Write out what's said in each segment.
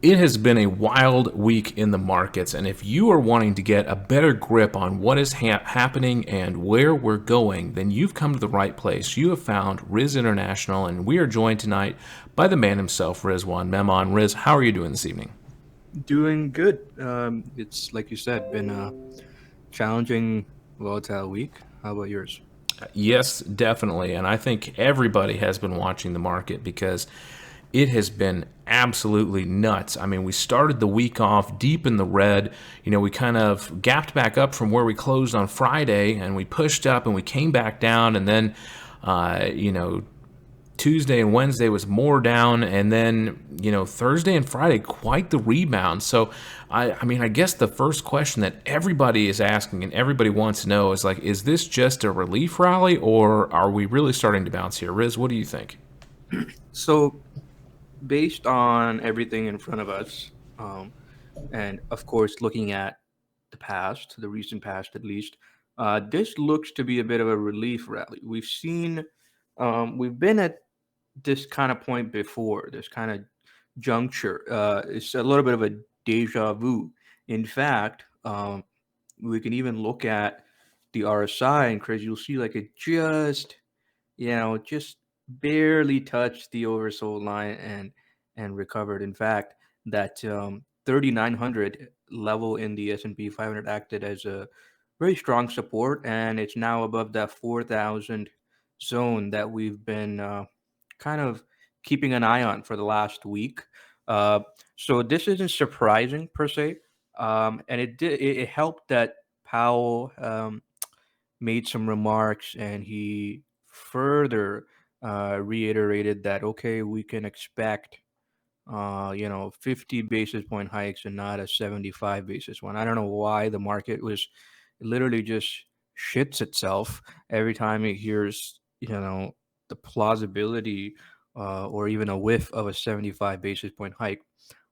It has been a wild week in the markets, and if you are wanting to get a better grip on what is happening and where we're going, then you've come to the right place. You have found Riz International, and we are joined tonight by the man himself, Rizwan Memon. Riz, how are you doing this evening? Doing good. It's like you said, been a challenging, volatile week. How about yours? Yes, definitely. And I think everybody has been watching the market because it has been absolutely nuts. I mean, we started the week off deep in the red. We kind of gapped back up from where we closed on Friday and we pushed up and we came back down. And then, uh, you know, Tuesday and Wednesday was more down, and then Thursday and Friday quite the rebound. So, I mean, I guess the first question that everybody is asking and everybody wants to know is like, is this just a relief rally, or are we really starting to bounce here? Riz, what do you think? So, based on everything in front of us, um, and of course, looking at the past, the recent past at least, this looks to be a bit of a relief rally. We've been at this kind of point before, this kind of juncture. It's a little bit of a deja vu. In fact, we can even look at the RSI, and Chris, you'll see like it just barely touched the oversold line and recovered. In fact, that 3,900 level in the S&P 500 acted as a very strong support, and it's now above that 4,000 zone that we've been kind of keeping an eye on for the last week. Uh, so this isn't surprising per se, and it helped that Powell made some remarks, and he further reiterated that okay, we can expect 50 basis point hikes and not a 75 basis one. I don't know why the market was literally just shits itself every time it hears the plausibility or even a whiff of a 75 basis point hike.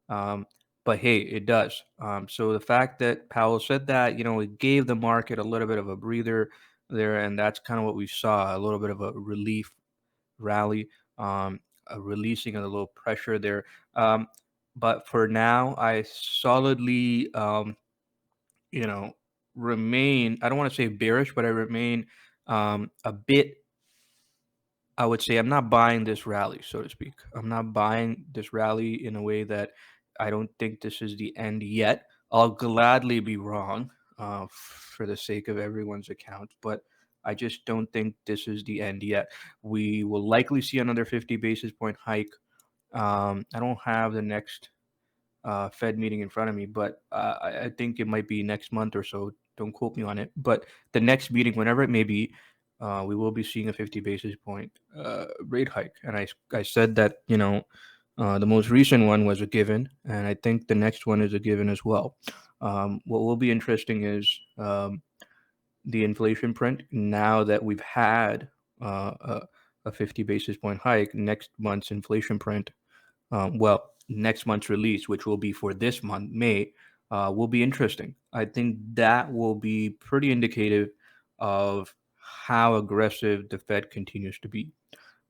Um, but hey, it does. So the fact that Powell said that, it gave the market a little bit of a breather there, and that's kind of what we saw, a little bit of a relief rally, a releasing of the little pressure there. Um, but for now, I solidly, you know, remain, I don't want to say bearish, but I remain a bit, I would say I'm not buying this rally, so to speak. I'm not buying this rally in a way that I don't think this is the end yet. I'll gladly be wrong for the sake of everyone's account, but I just don't think this is the end yet. We will likely see another 50 basis point hike. I don't have the next Fed meeting in front of me, but I think it might be next month or so. Don't quote me on it. But the next meeting, whenever it may be, we will be seeing a 50 basis point rate hike. And I said that, the most recent one was a given, and I think the next one is a given as well. What will be interesting is the inflation print. Now that we've had a 50 basis point hike, next month's inflation print, next month's release, which will be for this month, May, will be interesting. I think that will be pretty indicative of how aggressive the Fed continues to be.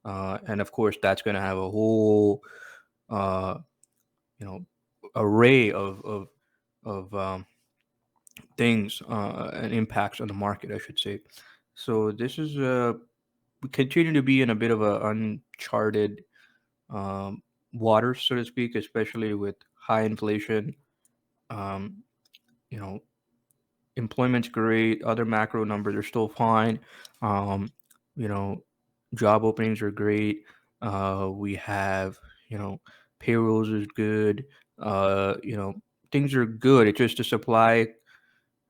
And of course, that's going to have a whole, uh, you know, array of things and impacts on the market, I should say. So this is we continue to be in a bit of a uncharted um, waters, so to speak, especially with high inflation. Um, you know, Employment's great. Other macro numbers are still fine. Um, you know, Job openings are great. We have, you know, payrolls is good. Things are good. It's just the supply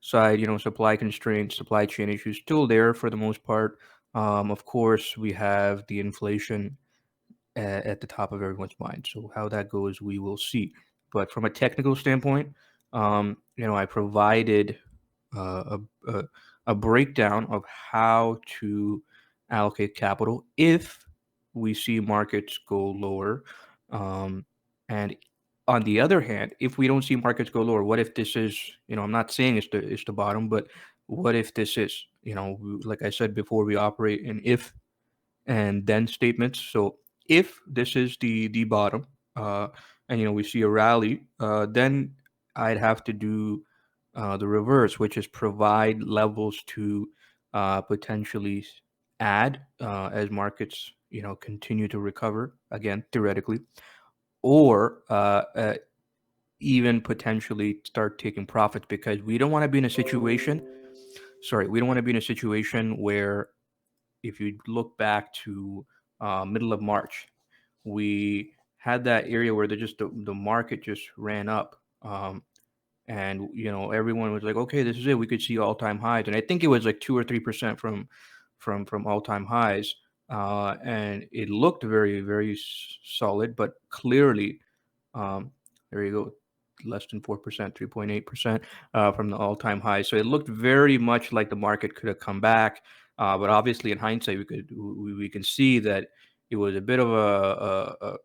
side, supply constraints, supply chain issues still there for the most part. Of course, we have the inflation at the top of everyone's mind. So how that goes, we will see. But from a technical standpoint, I provided a breakdown of how to allocate capital if we see markets go lower. Um, and on the other hand, if we don't see markets go lower, what if this is, I'm not saying it's the bottom, but what if this is, like I said before, we operate in if and then statements. So if this is the bottom, uh, and we see a rally, then I'd have to do the reverse, which is provide levels to potentially add as markets continue to recover again, theoretically, or even potentially start taking profits, because we don't want to be in a situation. Sorry, we don't want to be in a situation where, if you look back to middle of March, we had that area where the market just ran up. And everyone was like, okay, this is it, we could see all-time highs, and I think it was like 2 or 3% from all-time highs. And it looked very, very solid, but clearly, um, there you go, less than 4%, 3.8% from the all-time high. So it looked very much like the market could have come back. But obviously, in hindsight, we can see that it was a bit of a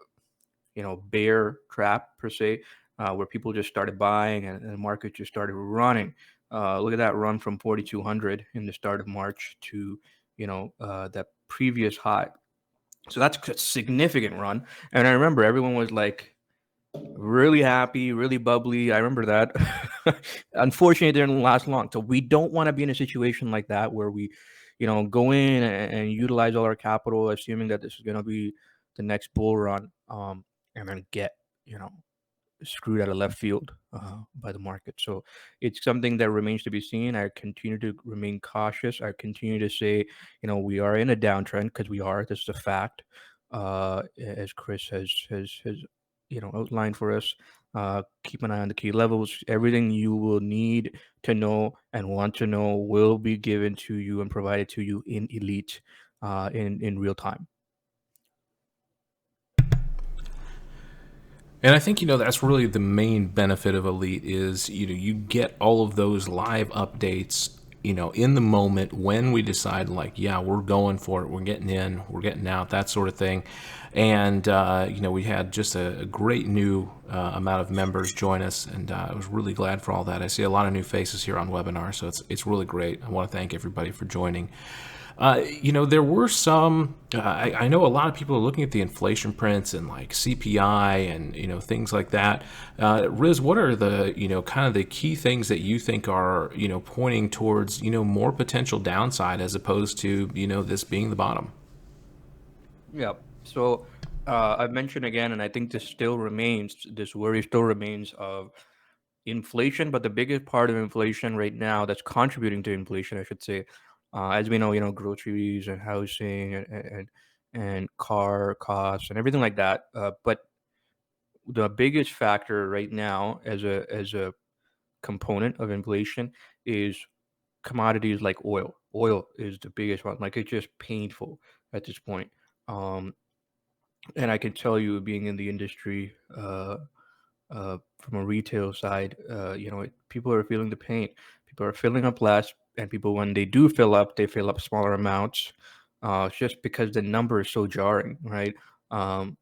bear trap per se, where people just started buying, and the market just started running. Look at that run from 4,200 in the start of March to that previous high. So that's a significant run. And I remember everyone was like really happy, really bubbly. I remember that. Unfortunately, it didn't last long. So we don't want to be in a situation like that where we, go in and utilize all our capital, assuming that this is going to be the next bull run, and then get, you know, screwed out of left field by the market. So it's something that remains to be seen. I continue to remain cautious. I continue to say, we are in a downtrend, because we are. This is a fact, as Chris has outlined for us. Keep an eye on the key levels. Everything you will need to know and want to know will be given to you and provided to you in Elite, in real time. And I think that's really the main benefit of Elite is you get all of those live updates in the moment when we decide, like, yeah, we're going for it, we're getting in, we're getting out, that sort of thing. And we had just a great new amount of members join us, and I was really glad for all that. I see a lot of new faces here on webinar, so it's really great. I want to thank everybody for joining. There were some. I know a lot of people are looking at the inflation prints and like CPI and things like that. Riz, what are the kind of the key things that you think are pointing towards more potential downside as opposed to this being the bottom? Yeah. So I've mentioned again, and I think this worry still remains of inflation. But the biggest part of inflation right now, that's contributing to inflation, I should say, as we know, groceries and housing and car costs and everything like that. But the biggest factor right now, as a component of inflation, is commodities like oil. Oil is the biggest one. Like, it's just painful at this point. Um, and I can tell you, being in the industry, from a retail side, people are feeling the pain. People are filling up less, and people, when they do fill up, they fill up smaller amounts, just because the number is so jarring, right? Um,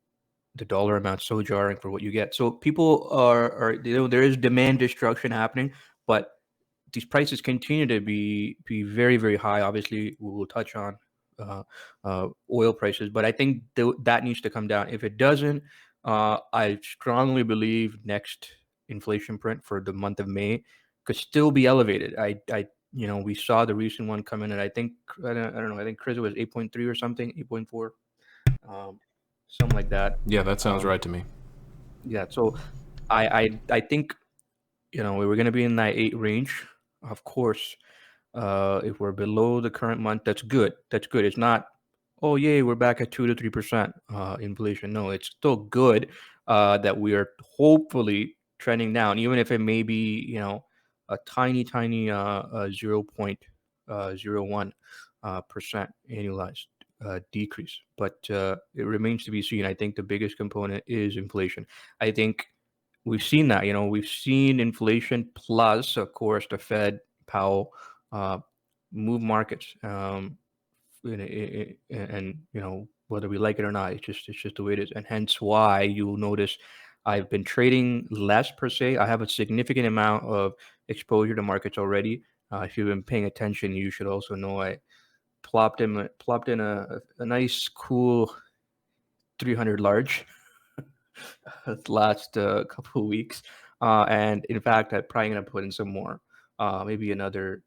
the dollar amount so jarring for what you get. So people are there is demand destruction happening, but these prices continue to be very, very high. Obviously, we will touch on uh, oil prices, but I think that needs to come down. If it doesn't, I strongly believe next inflation print for the month of May could still be elevated. We saw the recent one come in, and I don't know. I think Chris, was 8.3 or something, 8.4, um, something like that. Yeah, that sounds Um, right to me. yeah. So I think we were going to be in that 8 range. Of course, if we're below the current month, that's good. That's good. It's not, oh yay, we're back at 2 to 3% inflation. No, it's still good that we are hopefully trending down, even if it may be a tiny, tiny 0.01 percent annualized decrease. But it remains to be seen. I think the biggest component is inflation. I think we've seen that. We've seen inflation, plus, of course, the Fed, Powell, uh, move markets, and whether we like it or not, it's just the way it is, and hence why you'll notice I've been trading less per se. I have a significant amount of exposure to markets already. If you've been paying attention, you should also know I plopped in a nice, cool 300 large. last couple of weeks. And in fact, I'm probably gonna put in some more. Maybe another.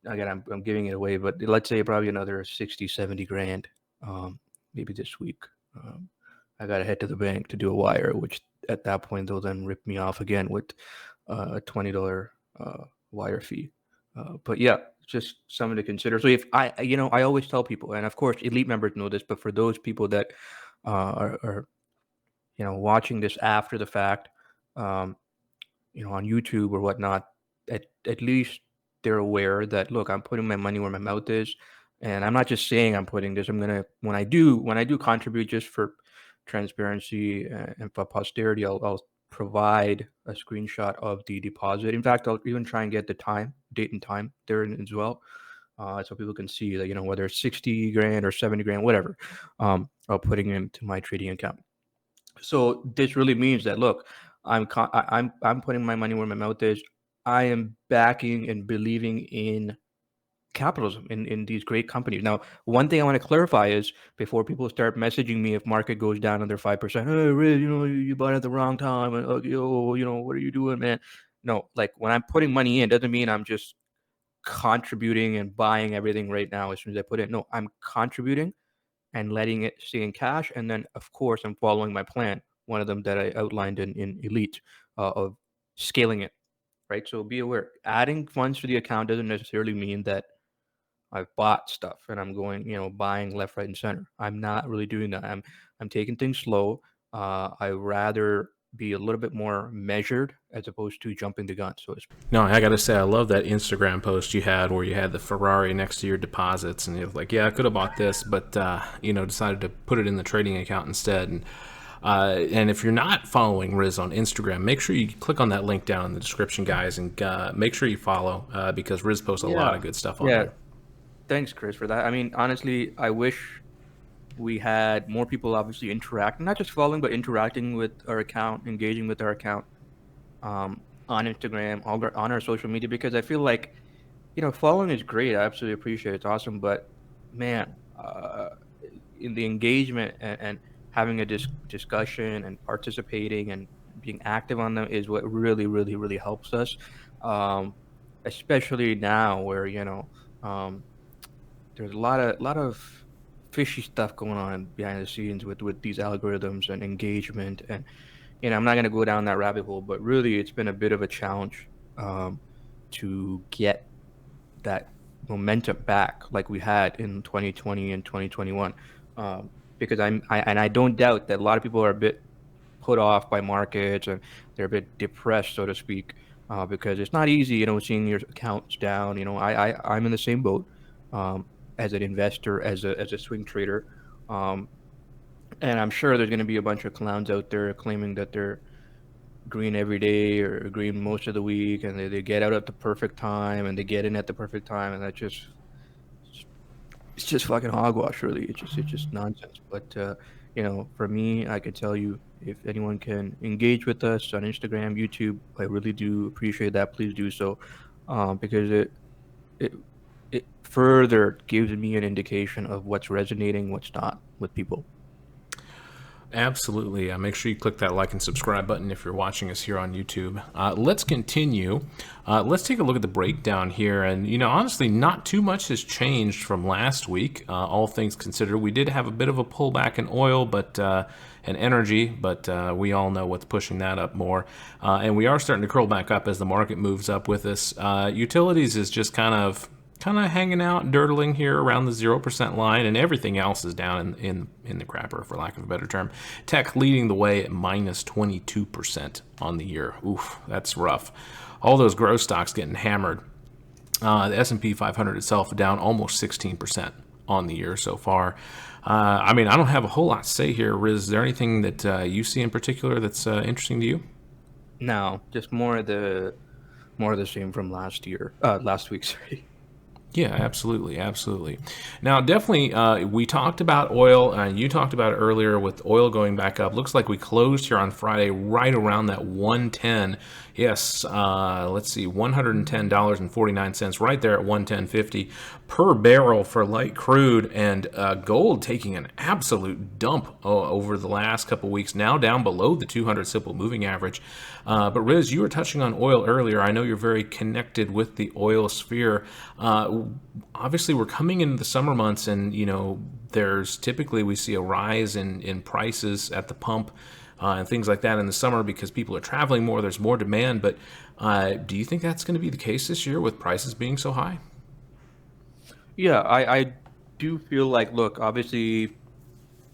Again, I'm giving it away, but let's say probably another 60, 70 grand. Maybe this week. Um, I gotta head to the bank to do a wire, which at that point they'll then rip me off again with a $20 wire fee. But yeah, just something to consider. So if I always tell people, and of course, elite members know this, but for those people that are watching this after the fact, um, on YouTube or whatnot, at least they're aware that look, I'm putting my money where my mouth is, and I'm not just saying I'm putting this. I'm gonna when I do contribute just for transparency and for posterity, I'll provide a screenshot of the deposit. In fact, I'll even try and get the date and time there as well, so people can see that whether it's 60 grand or 70 grand, whatever, I'll putting into my trading account. So this really means that look, I'm putting my money where my mouth is. I am backing and believing in capitalism in these great companies. Now, one thing I want to clarify is before people start messaging me if market goes down under 5%, hey Riz, you bought at the wrong time, and what are you doing, man? No, like when I'm putting money in, doesn't mean I'm just contributing and buying everything right now as soon as I put it. No, I'm contributing and letting it stay in cash. And then, of course, I'm following my plan, one of them that I outlined in Elite, of scaling it, right? So be aware, adding funds to the account doesn't necessarily mean that I've bought stuff and I'm going, buying left, right, and center. I'm not really doing that. I'm taking things slow. I rather be a little bit more measured as opposed to jumping the gun, so to speak. No, I got to say, I love that Instagram post you had where you had the Ferrari next to your deposits, and you're like, yeah, I could have bought this, but decided to put it in the trading account instead. And if you're not following Riz on Instagram, make sure you click on that link down in the description, guys, and make sure you follow because Riz posts a lot Yeah. of good stuff on Yeah. there. Thanks, Chris, for that. I mean, honestly, I wish we had more people obviously interacting, not just following, but interacting with our account, engaging with our account, on Instagram, on our social media, because I feel like, following is great. I absolutely appreciate it. It's awesome. But man, in the engagement and having a discussion and participating and being active on them is what really, really, really helps us. Um, Especially now where, um, there's a lot of fishy stuff going on behind the scenes with these algorithms and engagement. And I'm not going to go down that rabbit hole, but really it's been a bit of a challenge, um, to get that momentum back like we had in 2020 and 2021. um, because I don't doubt that a lot of people are a bit put off by markets and they're a bit depressed, so to speak, because it's not easy, seeing your accounts down. I'm in the same boat, um, as an investor, as a swing trader, um, and I'm sure there's going to be a bunch of clowns out there claiming that they're green every day or green most of the week, and they get out at the perfect time and they get in at the perfect time, and that just it's just fucking hogwash, really. It's just nonsense. But for me, I could tell you, if anyone can engage with us on Instagram, YouTube, I really do appreciate that. Please do so, because it it further gives me an indication of what's resonating, what's not with people. Absolutely. Make sure you click that like and subscribe button if you're watching us here on YouTube. Let's continue. Let's take a look at the breakdown here. And, honestly, not too much has changed from last week, all things considered. We did have a bit of a pullback in oil and energy, but we all know what's pushing that up more. And we are starting to curl back up as the market moves up with us. Utilities is just kind of hanging out, dirtling here around the 0% line, and everything else is down in the crapper, for lack of a better term. Tech leading the way at minus 22% on the year. Oof, that's rough. All those growth stocks getting hammered. The S&P 500 itself down almost 16% on the year so far. I don't have a whole lot to say here. Riz, is there anything that you see in particular that's interesting to you? Now, just more of the same from last week. Sorry. Yeah, absolutely, absolutely. Now, definitely, we talked about oil, and you talked about it earlier with oil going back up. Looks like we closed here on Friday right around that 110. Yes, let's see, $110.49, right there at 110.50 per barrel for light crude, and gold taking an absolute dump over the last couple weeks. Now down below the 200 simple moving average. But Riz, you were touching on oil earlier. I know you're very connected with the oil sphere. Obviously, we're coming into the summer months, and there's typically we see a rise in prices at the pump. And things like that in the summer because people are traveling more, there's more demand. But do you think that's going to be the case this year with prices being so high? Yeah, I do feel like, look, obviously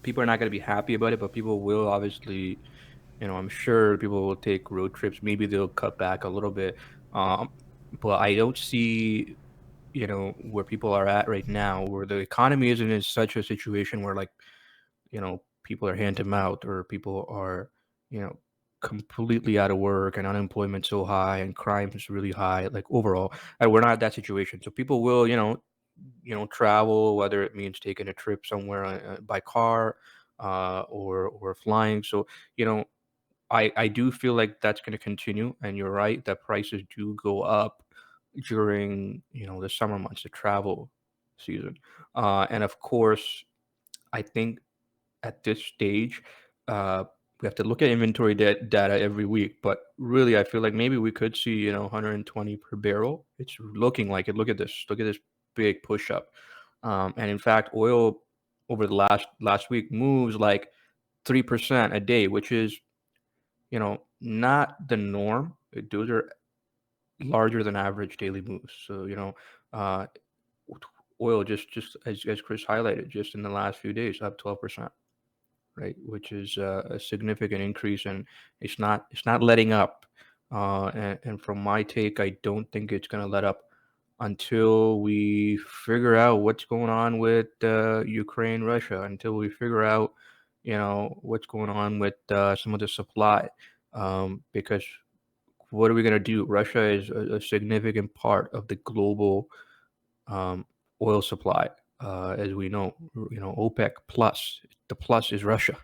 people are not going to be happy about it, but people will obviously, I'm sure people will take road trips. Maybe they'll cut back a little bit. Um, but I don't see, where people are at right now, where the economy isn't in such a situation where, like, people are hand to mouth, or people are, you know, completely out of work, and unemployment so high and crime is really high. Like, overall, we're not at that situation. So people will, travel, whether it means taking a trip somewhere by car, or flying. So, you know, I do feel like that's going to continue. And you're right that prices do go up during, the summer months, the travel season. And of course, I think at this stage, we have to look at inventory data every week. But really, I feel like maybe we could see, 120 per barrel. It's looking like it. Look at this. Look at this big push up. And in fact, oil over the last week moves like 3% a day, which is, not the norm. Those are larger than average daily moves. So, uh, oil, just as Chris highlighted, just in the last few days, up 12%. Right, which is a significant increase, and it's not letting up. And from my take, I don't think it's going to let up until we figure out what's going on with Ukraine, Russia, until we figure out, what's going on with some of the supply. Because what are we going to do? Russia is a significant part of the global um, oil supply, as we know. OPEC plus. The plus is Russia.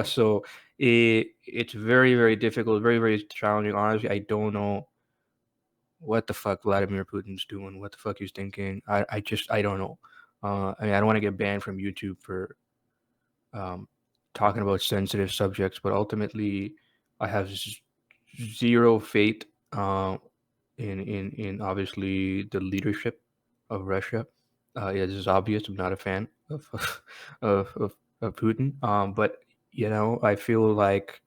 So it's very, very difficult, very, very challenging. Honestly, I don't know what the fuck Vladimir Putin's doing, what the fuck he's thinking. I don't know. I mean, I don't want to get banned from YouTube for um, talking about sensitive subjects, but ultimately, I have zero faith in obviously the leadership of Russia. Yeah, this is obvious. I'm not a fan of of Putin. But I feel like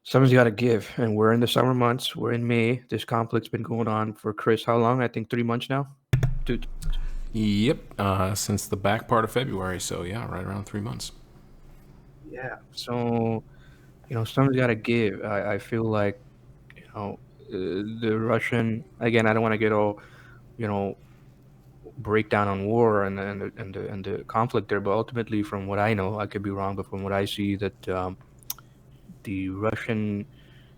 something's got to give, and we're in the summer months. We're in May. This conflict's been going on for, Chris, how long? I think 3 months now. Dude, Yep, since the back part of February. So yeah, right around 3 months. yeah. So something's got to give. I feel like the Russian, again. I don't want to get all you know breakdown on war and the conflict there. But ultimately, from what I know, I could be wrong, but from what I see, that the Russian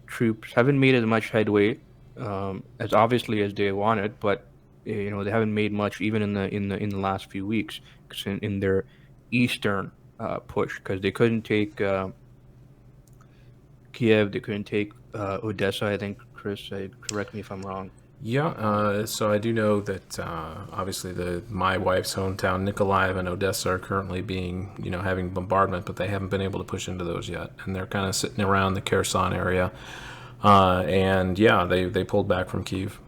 troops haven't made as much headway as obviously as they wanted, but they haven't made much even in the last few weeks, 'cause in their eastern push, because they couldn't take Kiev, they couldn't take Odessa. I think, Chris, correct me if I'm wrong. Yeah, so I do know that obviously my wife's hometown, Nikolaev and Odessa, are currently being having bombardment, but they haven't been able to push into those yet, and they're kind of sitting around the Kherson area. And yeah, they pulled back from Kiev.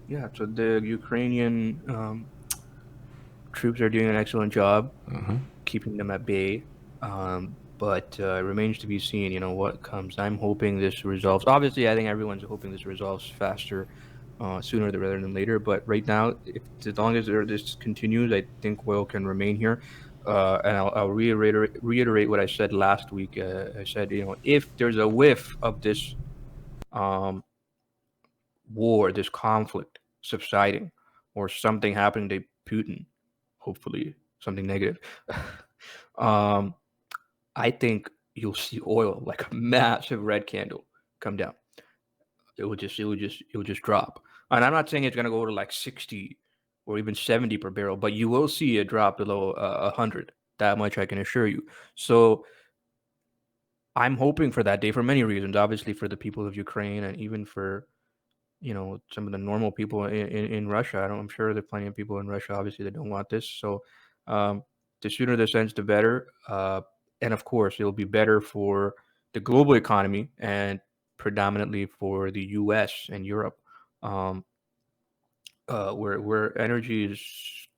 Yeah, so the Ukrainian troops are doing an excellent job keeping them at bay. But it remains to be seen, what comes. I'm hoping this resolves. Obviously, I think everyone's hoping this resolves faster, sooner rather than later. But right now, if as long as this continues, I think oil can remain here. And I'll reiterate what I said last week. I said, if there's a whiff of this um, war, this conflict subsiding, or something happening to Putin, hopefully something negative. um, I think you'll see oil like a massive red candle come down. It will just drop. And I'm not saying it's gonna go to like 60 or even 70 per barrel, but you will see a drop below 100. That much I can assure you. So I'm hoping for that day for many reasons. Obviously, for the people of Ukraine, and even for some of the normal people in Russia. I'm sure there are plenty of people in Russia, obviously, that don't want this. So um, the sooner this ends, the better. And of course, it'll be better for the global economy and predominantly for the U.S. and Europe, um, where energy is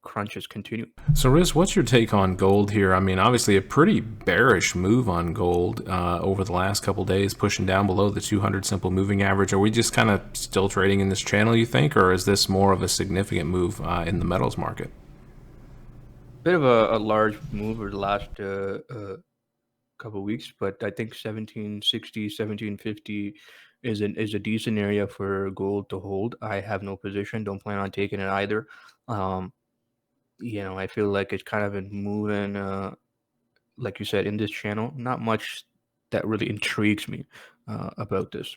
crunches continue. So, Riz, what's your take on gold here? I mean, obviously, a pretty bearish move on gold over the last couple days, pushing down below the 200 simple moving average. Are we just kind of still trading in this channel, you think, or is this more of a significant move in the metals market? Bit of a large move over the last couple of weeks, but I think 1760, 1750 is a decent area for gold to hold. I have no position, don't plan on taking it either. Um, I feel like it's kind of been moving, like you said, in this channel. Not much that really intrigues me about this.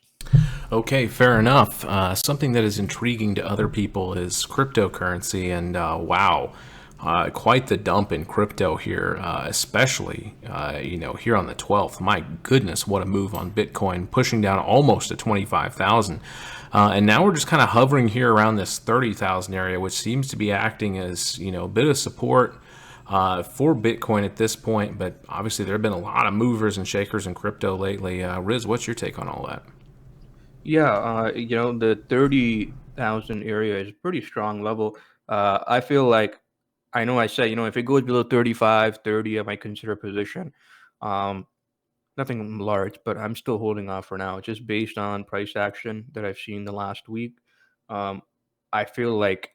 Okay, fair enough. Something that is intriguing to other people is cryptocurrency, and wow, quite the dump in crypto here, especially here on the 12th. My goodness, what a move on Bitcoin, pushing down almost to 25,000. And now we're just kind of hovering here around this 30,000 area, which seems to be acting as a bit of support for Bitcoin at this point. But obviously, there have been a lot of movers and shakers in crypto lately. Riz, what's your take on all that? Yeah, the 30,000 area is a pretty strong level. I feel like I know I said, if it goes below 35, 30, I might consider a position. Um, Nothing large, but I'm still holding off for now, just based on price action that I've seen the last week. Um, I feel like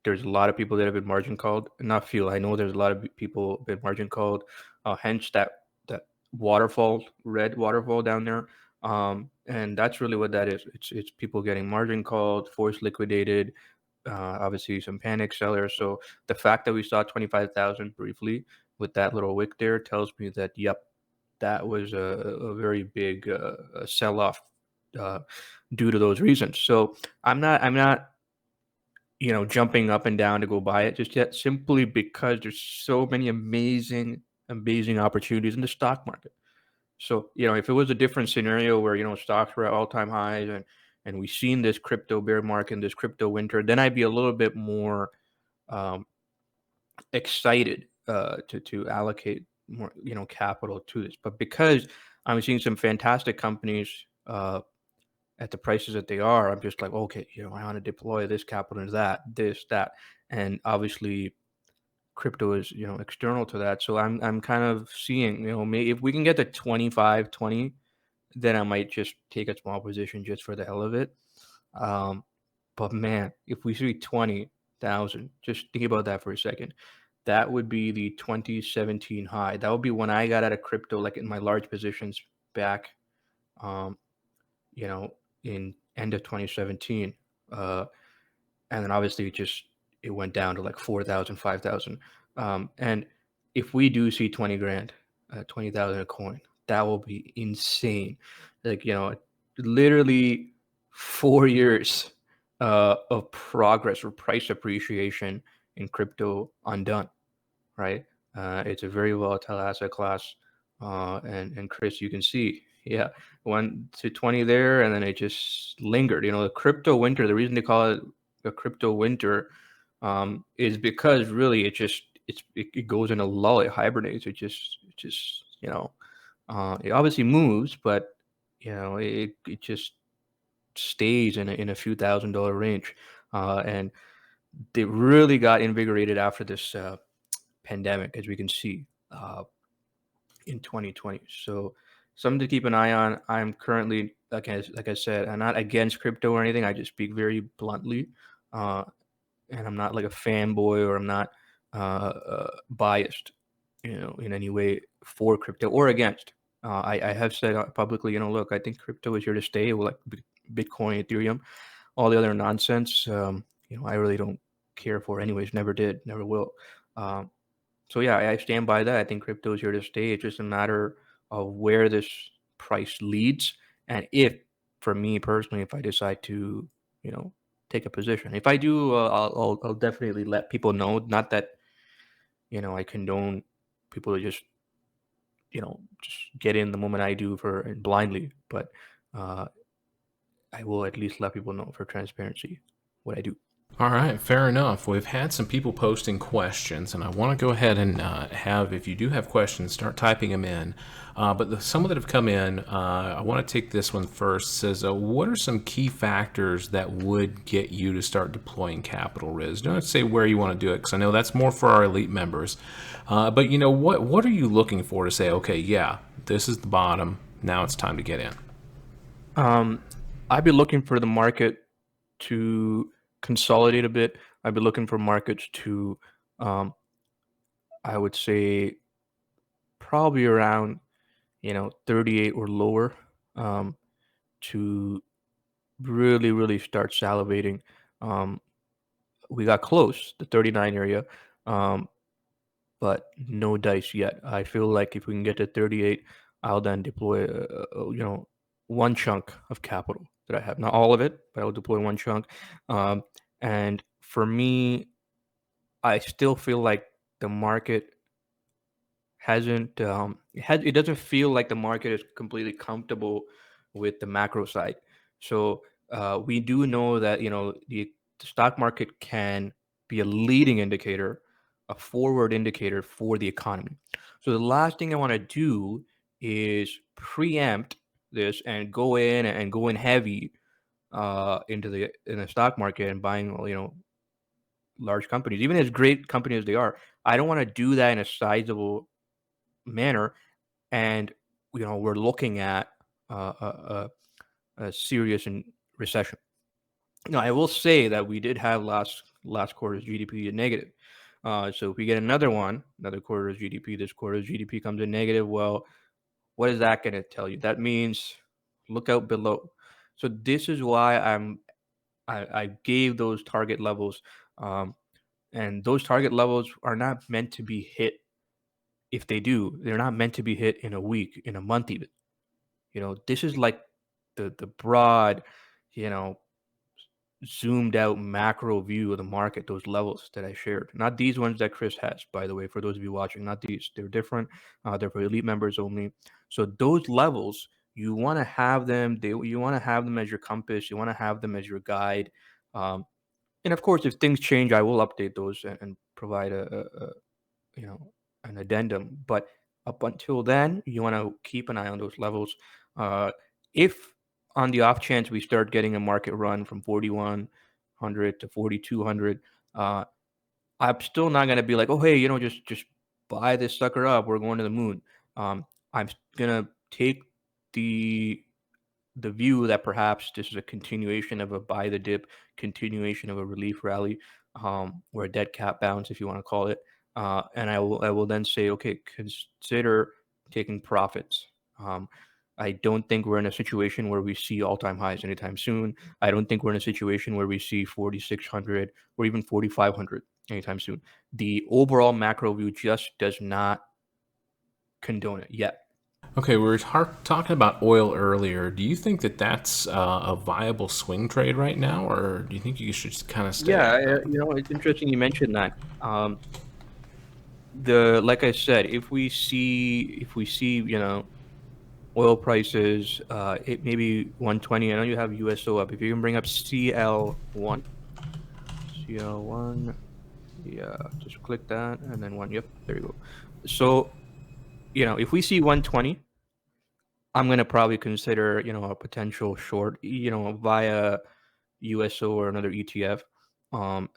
there's a lot of people that have been margin called. Not feel, I know there's a lot of people been margin called. Hence that waterfall, red waterfall down there. And that's really what that is. It's people getting margin called, forced liquidated, obviously some panic sellers. So the fact that we saw 25,000 briefly with that little wick there tells me that, yep, that was a very big sell-off uh, due to those reasons. So I'm not jumping up and down to go buy it just yet, simply because there's so many amazing opportunities in the stock market. So if it was a different scenario where stocks were at all-time highs, and we've seen this crypto bear market and this crypto winter, then I'd be a little bit more um, excited to allocate more capital to this. But because I'm seeing some fantastic companies at the prices that they are, I'm just like, okay, I want to deploy this capital into that, and obviously crypto is external to that. So I'm kind of seeing, maybe if we can get to 25, 20, then I might just take a small position just for the hell of it. Um, but man, if we see 20,000, just think about that for a second. That would be the 2017 high. That would be when I got out of crypto, like in my large positions back, um, you know, in end of 2017. And then obviously it went down to like 4,000, 5,000. And if we do see 20 grand, 20,000 a coin, that will be insane. Like, literally 4 years of progress or price appreciation in crypto undone, right? It's a very volatile asset class. And Chris, you can see, yeah, went to 20 there, and then it just lingered. The crypto winter, the reason they call it a crypto winter is because really it goes in a lull, it hibernates, it obviously moves, but it just stays in a few $1,000 range. And they really got invigorated after this pandemic, as we can see in 2020. So something to keep an eye on. I'm currently, like I said, I'm not against crypto or anything. I just speak very bluntly, uh, and I'm not like a fanboy, or I'm not biased, in any way for crypto or against. I have said publicly, look, I think crypto is here to stay. Like Bitcoin, Ethereum, all the other nonsense. I really don't care for, anyways. Never did, never will. Um, so yeah, I stand by that. I think crypto is here to stay. It's just a matter of where this price leads, and if, for me personally, if I decide to, you know, take a position. If I do, I'll definitely let people know. Not that I condone people to just get in the moment I do for and blindly, but uh, I will at least let people know for transparency what I do. All right, fair enough. We've had some people posting questions, and I want to go ahead and if you do have questions, start typing them in. Some that have come in, I want to take this one first. It says, what are some key factors that would get you to start deploying capital, Riz? Don't say where you want to do it, because I know that's more for our elite members. But what are you looking for to say, okay, yeah, this is the bottom. Now it's time to get in. I'd be looking for the market to consolidate a bit. I'd be looking for markets to, I would say, probably around 38 or lower, to really really start salivating. Um, we got close, the 39 area, um, but no dice yet. I feel like if we can get to 38, I'll then deploy, one chunk of capital that I have. Not all of it, but I'll deploy one chunk. Um, and for me, I still feel like the market hasn't it doesn't feel like the market is completely comfortable with the macro side. So we do know that the stock market can be a leading indicator, a forward indicator for the economy. So the last thing I want to do is preempt this and go in heavy into the stock market and buying large companies, even as great companies as they are. I don't want to do that in a sizable manner, and we're looking at a serious recession. Now, I will say that we did have last quarter's GDP negative. So if we get another quarter's GDP, this quarter's GDP comes in negative. Well, what is that going to tell you? That means look out below. So this is why I gave those target levels, and those target levels are not meant to be hit. If they do, they're not meant to be hit in a week, in a month even. This is like the broad, you know, zoomed out macro view of the market, those levels that I shared. Not these ones that Chris has, by the way, for those of you watching, not these. They're different. They're for elite members only. So those levels, you want to have them, you want to have them as your compass, you want to have them as your guide. And of course, if things change, I will update those and provide you know an addendum. But up until then, you want to keep an eye on those levels. If on the off chance we start getting a market run from 4100 to 4200, I'm still not going to be like, oh hey, just buy this sucker up, we're going to the moon. I'm going to take the the view that perhaps this is a continuation of a buy the dip, continuation of a relief rally, or a dead cat bounce, if you want to call it. And I will then say, okay, consider taking profits. Um, I don't think we're in a situation where we see all-time highs anytime soon. I don't think we're in a situation where we see 4,600 or even 4,500 anytime soon. The overall macro view just does not condone it yet. Okay, we were talking about oil earlier. Do you think that that's a viable swing trade right now, or do you think you should kind of stay Yeah, out of it? it's interesting you mentioned that. The Like I said, if we see oil prices, it maybe 120. I know you have USO up. If you can bring up CL1, yeah, just click that and then one. Yep, there you go. So if we see 120, I'm gonna probably consider a potential short, via USO or another ETF. Um,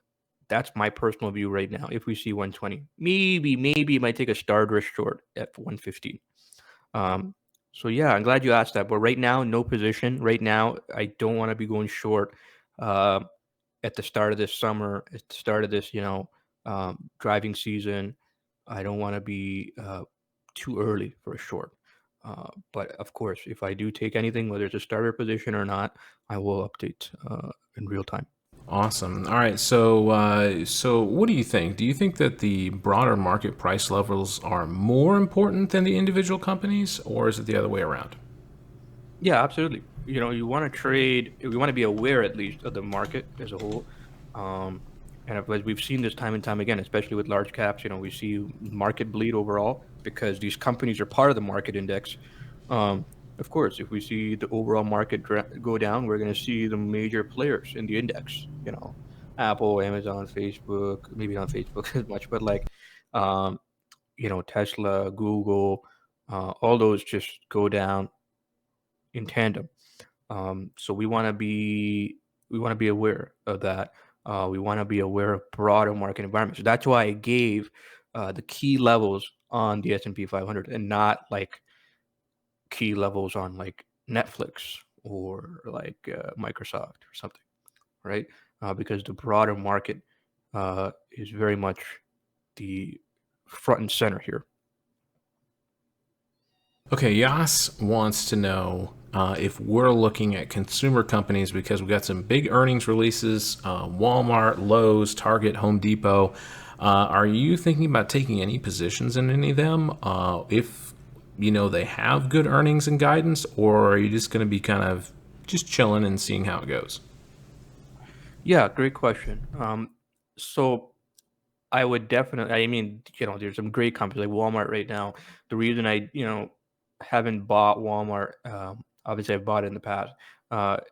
that's my personal view right now. If we see 120, maybe it might take a starter short at 115. Um, so yeah, I'm glad you asked that. But right now, no position. Right now, I don't want to be going short uh, at the start of this summer, at the start of this, driving season. I don't want to be too early for a short. But of course, if I do take anything, whether it's a starter position or not, I will update in real time. Awesome. All right. So what do you think? Do you think that the broader market price levels are more important than the individual companies, or is it the other way around? Yeah, absolutely. you want to trade. You want to be aware at least of the market as a whole. Um, and as we've seen this time and time again, especially with large caps, we see market bleed overall because these companies are part of the market index. Um, of course, if we see the overall market go down, we're going to see the major players in the index. Apple, Amazon, Facebook, maybe not Facebook as much, but like, um, Tesla, Google, all those just go down in tandem. So we want to be aware of that. We want to be aware of broader market environment. So that's why I gave the key levels on the S&P 500 and not like key levels on like Netflix or like Microsoft or something, right? Because the broader market is very much the front and center here. Okay, Yas wants to know if we're looking at consumer companies because we've got some big earnings releases, Walmart, Lowe's, Target, Home Depot. Are you thinking about taking any positions in any of them? If they have good earnings and guidance, or are you just going to be kind of just chilling and seeing how it goes? Yeah, great question. So I would definitely. I mean, there's some great companies like Walmart right now. The reason I, haven't bought Walmart, obviously I've bought it in the past,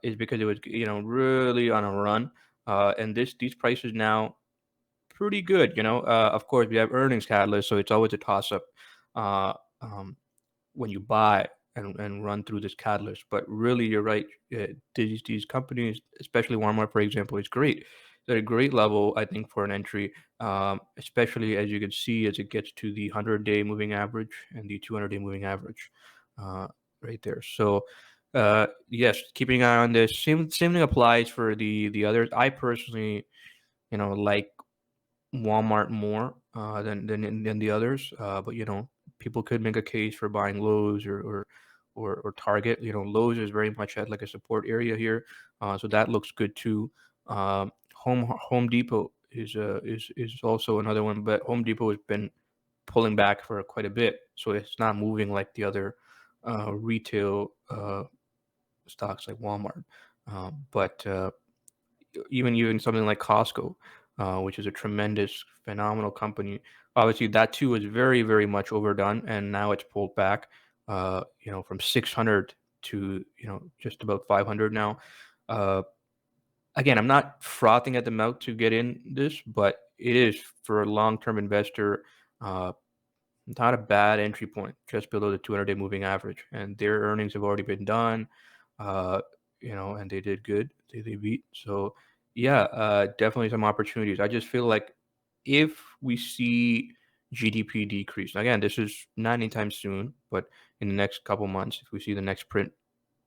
is because it was, really on a run. And these prices now pretty good. Of course we have earnings catalyst, so it's always a toss up. Uh, um, when you buy and run through this catalyst. But really, you're right. These companies, especially Walmart, for example, is great. They're a great level, I think, for an entry, especially as you can see as it gets to the 100-day moving average and the 200-day moving average, uh, right there. So, yes, keeping an eye on this. Same thing applies for the others. I personally, like Walmart more than the others. But people could make a case for buying Lowe's or Target. Lowe's is very much at like a support area here, so that looks good too. Home Depot is also another one, but Home Depot has been pulling back for quite a bit, so it's not moving like the other retail stocks like Walmart. But even something like Costco, which is a tremendous, phenomenal company. Obviously, that too is very, very much overdone, and now it's pulled back. From 600 to just about 500 now. Uh, Again, I'm not frothing at the mouth to get in this, but it is for a long-term investor. Uh, Not a bad entry point, just below the 200-day moving average, and their earnings have already been done, uh, and they did good. They beat. So, yeah, definitely some opportunities. I just feel like if we see GDP decrease, again, this is not anytime soon, but in the next couple months, if we see the next print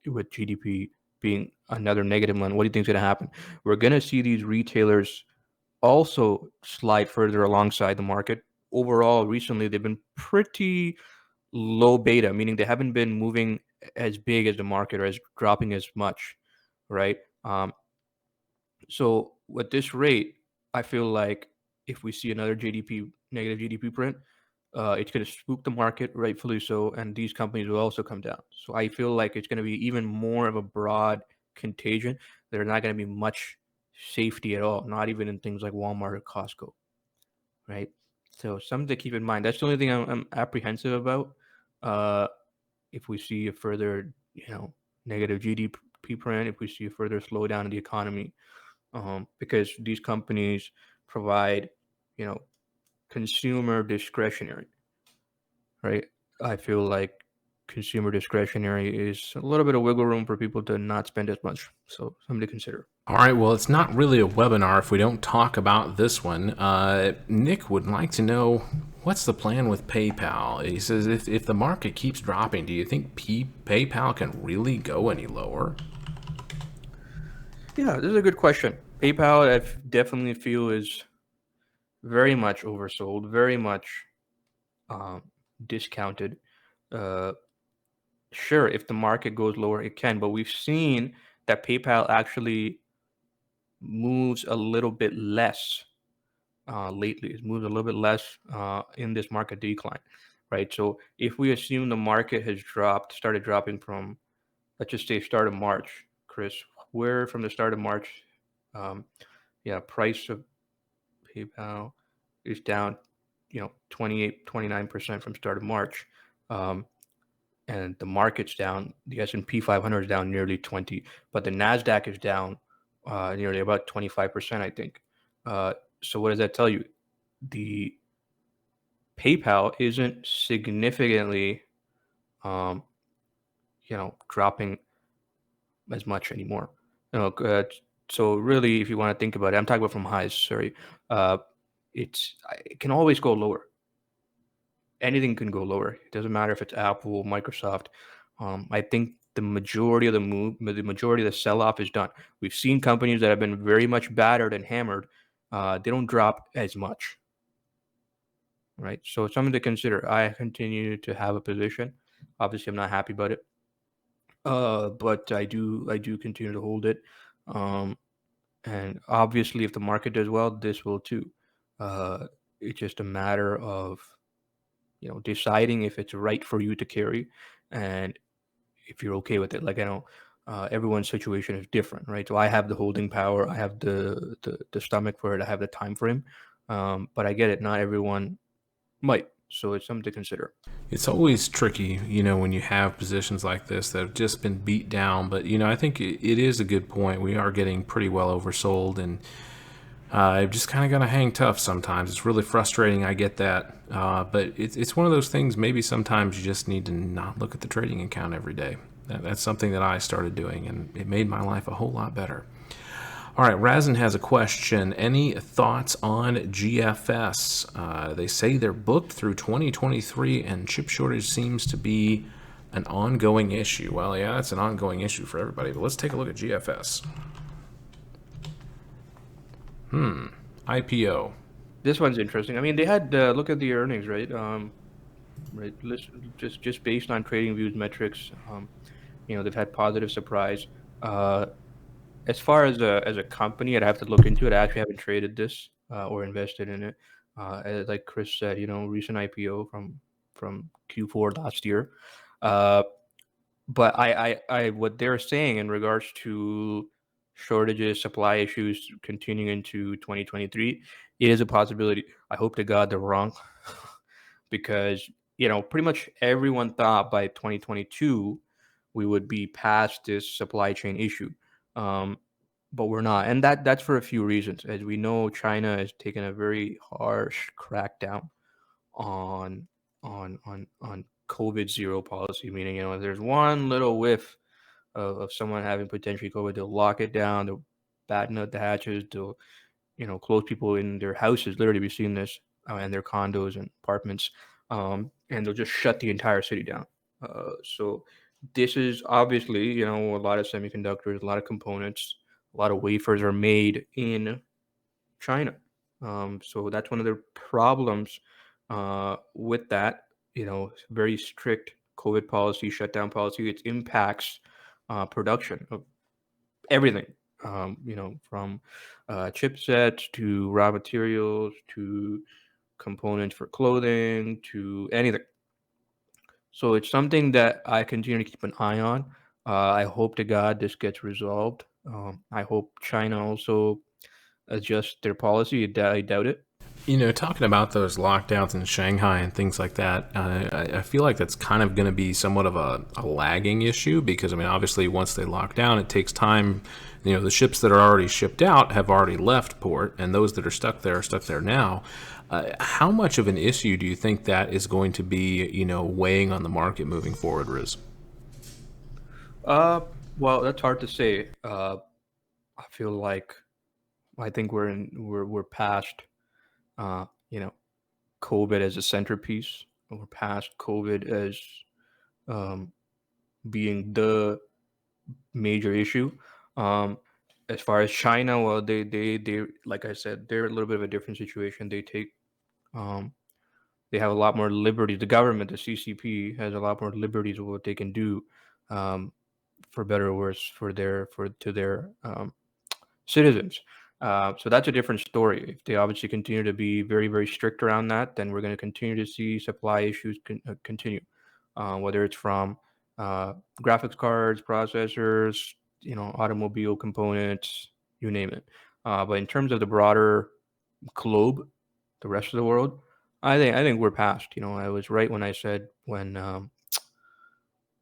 with GDP being another negative one, what do you think is going to happen? We're going to see these retailers also slide further alongside the market. Overall, recently they've been pretty low beta, meaning they haven't been moving as big as the market or as dropping as much, right? So with this rate, I feel like if we see another negative GDP print, it's going to spook the market, rightfully so, and these companies will also come down. So I feel like it's going to be even more of a broad contagion. There's not going to be much safety at all, not even in things like Walmart or Costco, right? So something to keep in mind. That's the only thing I'm apprehensive about. Uh, if we see a further, negative GDP print, if we see a further slowdown in the economy, because these companies provide, you know, consumer discretionary, right? I feel like consumer discretionary is a little bit of wiggle room for people to not spend as much. So something to consider. All right, well, it's not really a webinar if we don't talk about this one. Nick would like to know what's the plan with PayPal. He says if the market keeps dropping, do you think PayPal can really go any lower? Yeah, this is a good question. PayPal, I definitely feel is very much oversold, very much um, discounted. Uh, sure, if the market goes lower, it can, but we've seen that PayPal actually moves a little bit less lately. It's moved a little bit less in this market decline, right? So if we assume the market has started dropping from let's just say start of March, Chris, where from the start of March, um, yeah, price of PayPal is down, 28, 29% from start of March. Um, and the market's down. The S&P 500 is down nearly 20, but the Nasdaq is down nearly about 25%, I think. Uh, so what does that tell you? The PayPal isn't significantly, um, dropping as much anymore. You know, uh, so really, if you want to think about it, I'm talking about from highs. Sorry, uh, it can always go lower. Anything can go lower. It doesn't matter if it's Apple, Microsoft. I think the majority of the sell-off is done. We've seen companies that have been very much battered and hammered. They don't drop as much, right? So it's something to consider. I continue to have a position. Obviously, I'm not happy about it, but I do continue to hold it. Um, and obviously, if the market does well, this will too. Uh, it's just a matter of deciding if it's right for you to carry and if you're okay with it. Like I know everyone's situation is different, right? So I have the holding power, I have the stomach for it, I have the time frame, but I get it. Not everyone might, so it's something to consider. It's always tricky, when you have positions like this that have just been beat down. But, I think it is a good point. We are getting pretty well oversold, and I've just kind of got to hang tough sometimes. It's really frustrating. I get that. But it's one of those things, maybe sometimes you just need to not look at the trading account every day. That's something that I started doing, and it made my life a whole lot better. All right, Razin has a question. Any thoughts on GFS? They say they're booked through 2023, and chip shortage seems to be an ongoing issue. Well, yeah, it's an ongoing issue for everybody, but let's take a look at GFS. IPO. This one's interesting. I mean, they had look at the earnings, right? Right, just based on trading views metrics, they've had positive surprise. Uh, As far as a company, I'd have to look into it. I actually haven't traded this or invested in it. Like Chris said, recent IPO from Q4 last year. Uh, but what they're saying in regards to shortages, supply issues continuing into 2023, it is a possibility. I hope to God they're wrong, because pretty much everyone thought by 2022 we would be past this supply chain issue. Um, but we're not, and that's for a few reasons. As we know, China has taken a very harsh crackdown on on COVID zero policy, meaning if there's one little whiff of someone having potentially COVID, they'll lock it down, they'll batten out the hatches, they'll close people in their houses. Literally, we've seen this, and their condos and apartments, and they'll just shut the entire city down. So this is obviously, a lot of semiconductors, a lot of components, a lot of wafers are made in China. So that's one of the problems with that. Very strict COVID policy, shutdown policy. It impacts production of everything. From chipsets to raw materials to components for clothing to anything. So it's something that I continue to keep an eye on. I hope to God this gets resolved. I hope China also adjusts their policy. I doubt it. Talking about those lockdowns in Shanghai and things like that, I feel like that's kind of going to be somewhat of a lagging issue because, obviously, once they lock down, it takes time. The ships that are already shipped out have already left port, and those that are stuck there now. How much of an issue do you think that is going to be, weighing on the market moving forward, Riz? Uh, well, that's hard to say. I feel like I think we're past uh, you know COVID as a centerpiece. We're past COVID as um, being the major issue. Um, as far as China, well, they like I said, they're a little bit of a different situation. Um, they have a lot more liberties. The government, the CCP, has a lot more liberties of what they can do, um, for better or worse, to their citizens. So that's a different story. If they obviously continue to be very, very strict around that, then we're going to continue to see supply issues continue, whether it's from uh, graphics cards, processors, automobile components, you name it. But in terms of the broader globe, the rest of the world, I think we're past. I was right when I said when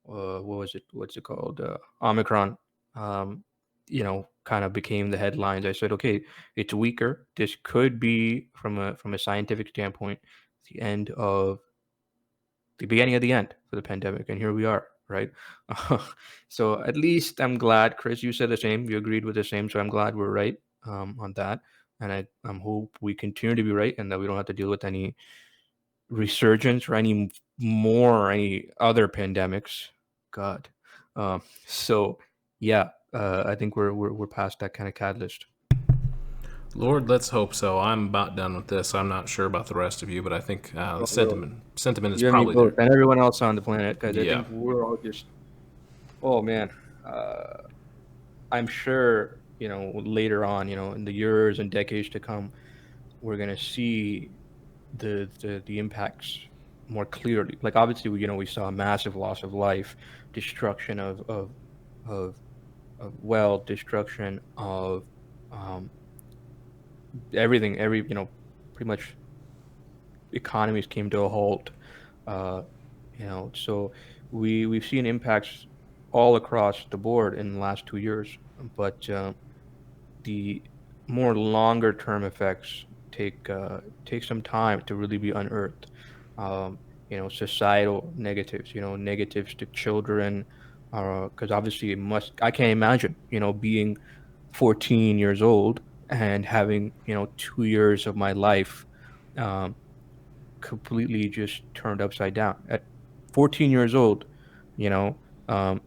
what was it? What's it called? Omicron. Um, kind of became the headlines. I said, okay, it's weaker. This could be from a scientific standpoint, the end of the beginning of the end for the pandemic, and here we are, right? So at least I'm glad, Chris. You said the same. You agreed with the same. So I'm glad we're right on that, and I'm hope we continue to be right, and that we don't have to deal with any resurgence or any more or any other pandemics. God. So yeah, I think we're past that kind of catalyst. Lord, let's hope so. I'm about done with this. I'm not sure about the rest of you, but I think the Oh, bro. sentiment is You and me probably both, there. and everyone else on the planet, because I Yeah. think we're all just. Oh man, uh, I'm sure later on, in the years and decades to come, we're gonna see the impacts more clearly. Like obviously, we saw a massive loss of life, destruction of of wealth, destruction of um, everything. Pretty much economies came to a halt. Uh, so we've seen impacts all across the board in the last 2 years, but the more longer term effects take some time to really be unearthed. Societal negatives, negatives to children, because obviously I can't imagine, being 14 years old and having 2 years of my life um, completely just turned upside down. At 14 years old, you know, um,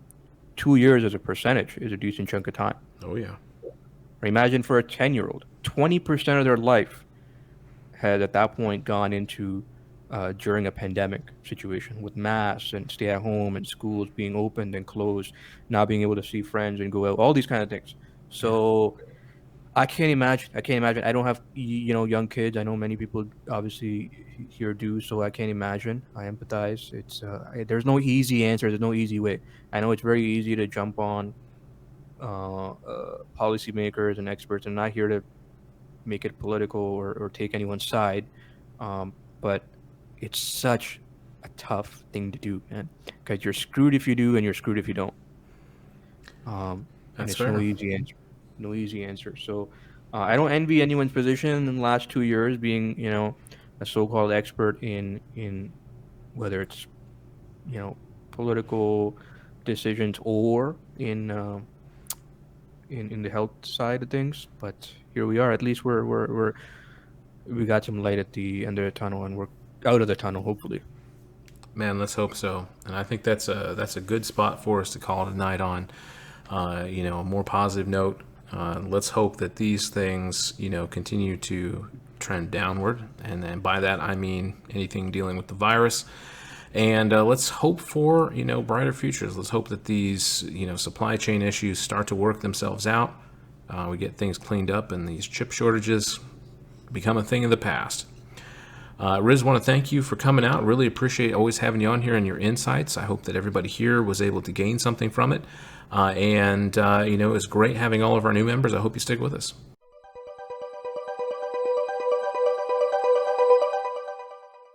2 years as a percentage is a decent chunk of time. Oh yeah. Or imagine for a 10-year-old, 20% of their life had at that point gone into during a pandemic situation with masks and stay at home and schools being opened and closed, not being able to see friends and go out, all these kind of things. Yeah. So I can't imagine. I can't imagine. I don't have young kids. I know many people obviously here do, so I can't imagine. I empathize. There's no easy answer. There's no easy way. I know it's very easy to jump on policymakers and experts. I'm not here to make it political or take anyone's side, but it's such a tough thing to do, man. Because you're screwed if you do, and you're screwed if you don't. And That's it's no fair. easy answer. No easy answer. So I don't envy anyone's position in the last 2 years being, a so-called expert in whether it's political decisions or in the health side of things. But here we are. At least we got some light at the end of the tunnel, and we're out of the tunnel, hopefully. Man, let's hope so. And I think that's a good spot for us to call it a night on. A more positive note. Let's hope that these things, continue to trend downward, and then by that I mean anything dealing with the virus. And let's hope for brighter futures. Let's hope that these supply chain issues start to work themselves out. We get things cleaned up, and these chip shortages become a thing of the past. Riz, want to thank you for coming out. Really appreciate always having you on here and your insights. I hope that everybody here was able to gain something from it. And it was great having all of our new members. I hope you stick with us.